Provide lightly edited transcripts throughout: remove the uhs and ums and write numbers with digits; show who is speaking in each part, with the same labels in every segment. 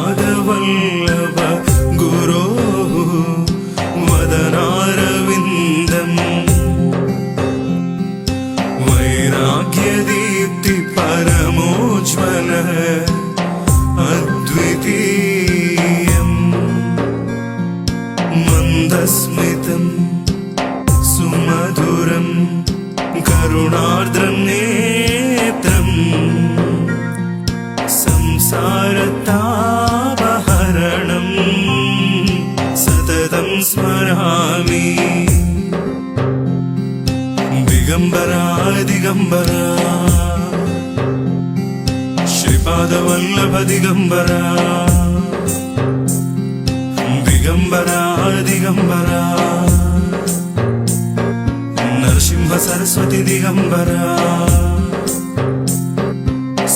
Speaker 1: श्रीपादवल्लभ गुरो वदनारविन्दम् वैराग्यदीप्ति परमोज्ज्वल अद्वितीयम् मन्दस्मितम् सुमधुरम् करुणार्द्रम् नेत्रम् संसारतापहरणम् सततं स्मरामि दिगंबरा दिगंबरा श्रीपादवल्लभ दिगंबरा दिगंबरा दिगंबरा नरसिंह सरस्वती दिगंबरा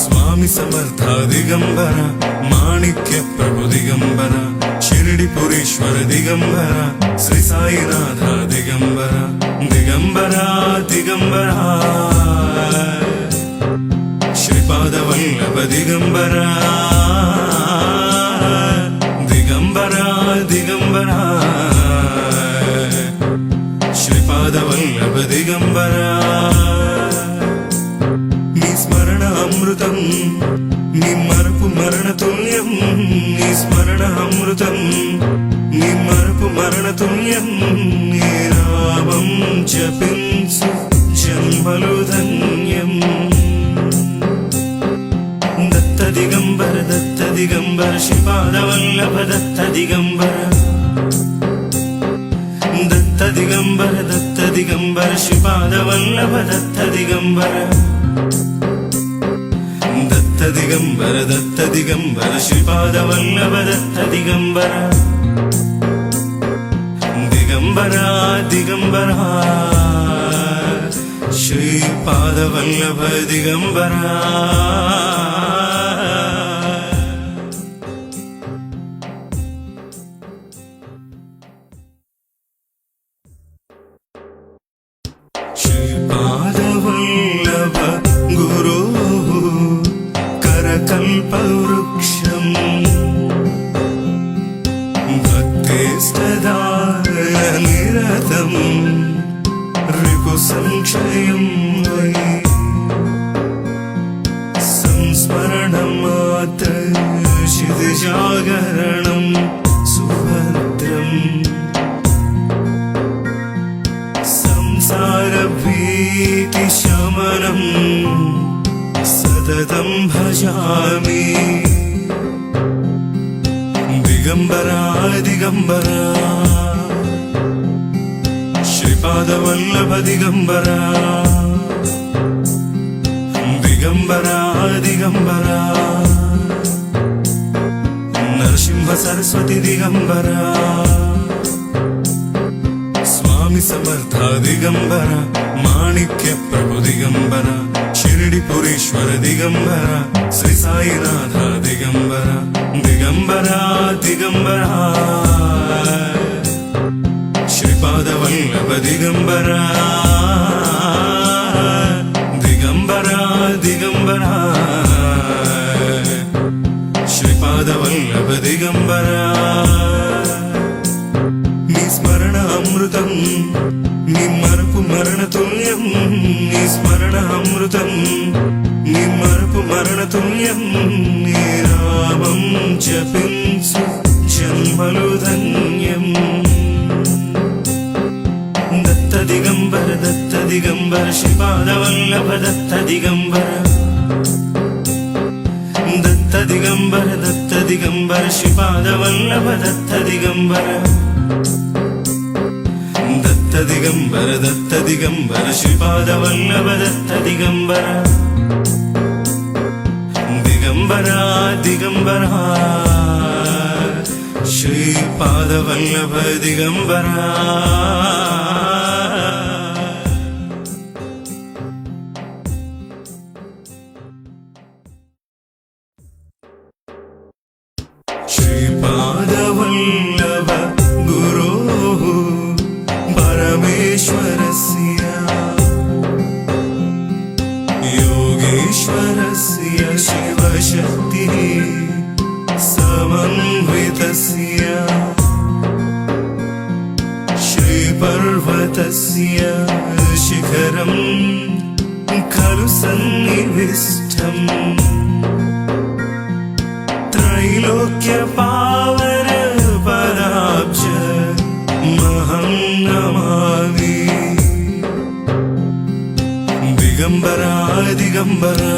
Speaker 1: स्वामी समर्थ दिगंबरा माणिक्य प्रभु दिगंबरा शिरडीपुरीश्वर दिगंबरा श्री साईनाथ दिगंबरा दिगंबरा दिगंबरा श्रीपादवल्लभ दिगंबरा दिगंबरा दिगंबरा श्रीपादवल्लभ दिगंबरा नी स्मरण अमृतं नी मरपु मरणतुल्यं नी स्मरण अमृतं नी मरपु मरणतुल्यं नी नामं जपिंचु जन्मलो धन्यम् दत्त दिगंबर श्रीपादवल्लभ दत्त दिगंबर श्रीपादवल्लभ दत्त दिगंबर श्रीपादवल्लभ दत्त दिगंबर दिगंबरा दिगंबरा श्रीपादवल्लभ दिगंबरा श्रीपादवल्लभ गुरो करकल्पवृक्षम् भक्तेष्टदायनिरतम् रिपुसंक्षयं वै संस्मरणमात्र क्षितिजागरणं सुभद्रम् संसारभीतिशमनम् सततं भजामि दिगंबरा दिगंबरा श्रीपादवल्लभ दिगंबरा दिगंबरा दिगंबरा नरसिंह सरस्वती दिगंबरा स्वामी समर्थ दिगंबरा माणिक्य प्रभु दिगंबरा शिरडीपुरीश्वर दिगंबरा श्री साईनाथ दिगंबरा दिगंबरा दिगंबरा श्रीपादवल्लभ दिगंबरा दिगंबरा दिगंबरा श्रीपादवल्लभ दिगंबरा नी स्मरण अमृतं नी मरपु मरणतुल्यं नी स्मरण अमृतं नी मरपु मरणतुल्यं नी नामं जपिंचु जन्मलो धन्यम् दत्त दिगंबर श्रीपादवल्लभ दत्त दिगंबर श्रीपादवल्लभ दत्त दिगंबर दत्त दिगंबर श्रीपादवल्लभ दत्त दिगंबर दिगंबरा दिगंबरा श्रीपादवल्लभ दिगंबरा श्रीपादवल्लभ गुरो परमेश्वरस्य योगेश्वरस्य शिवशक्तिः पर्वतस्य शिखरं खलु सन्निविष्टम् त्रैलोक्यपावन पदाब्ज महं नमामि दिगंबरा दिगंबरा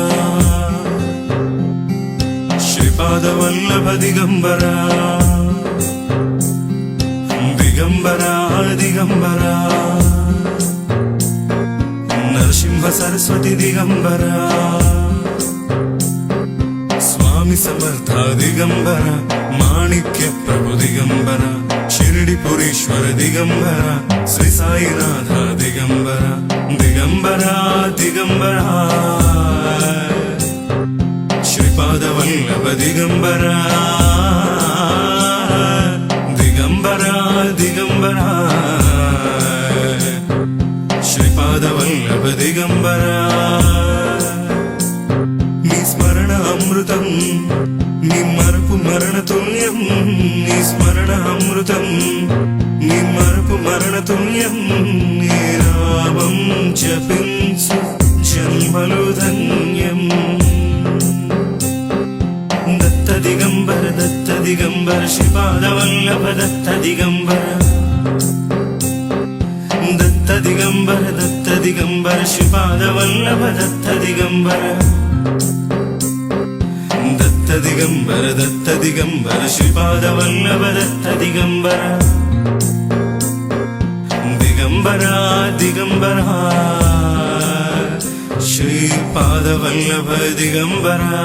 Speaker 1: श्रीपादवल्लभ दिगंबरा दिगंबरा दिगंबरा नरसिंह सरस्वती दिगंबरा स्वामी समर्थ दिगंबरा माणिक्य प्रभु दिगंबरा शिरडीपुरीश्वर दिगंबरा श्री साईनाथ दिगंबरा दिगंबरा दिगंबरा श्रीपादवल्लभ दिगंबरा दिगंबरा दिगंबरा श्रीपादवल्लभ दिगंबरा नी स्मरण अमृतं नी मरपु मरणतुल्यं नी स्मरण अमृतं नी मरपु मरणतुल्यं नी नामं जपिंचु जन्मलो धन्यम् दत्त दिगंबर श्रीपादवल्लभ दत्त दिगंबर श्रीपादवल्लभ दत्त दिगंबर श्रीपादवल्लभ दत्त दिगंबर दिगंबरा दिगंबरा श्रीपादवल्लभ दिगंबरा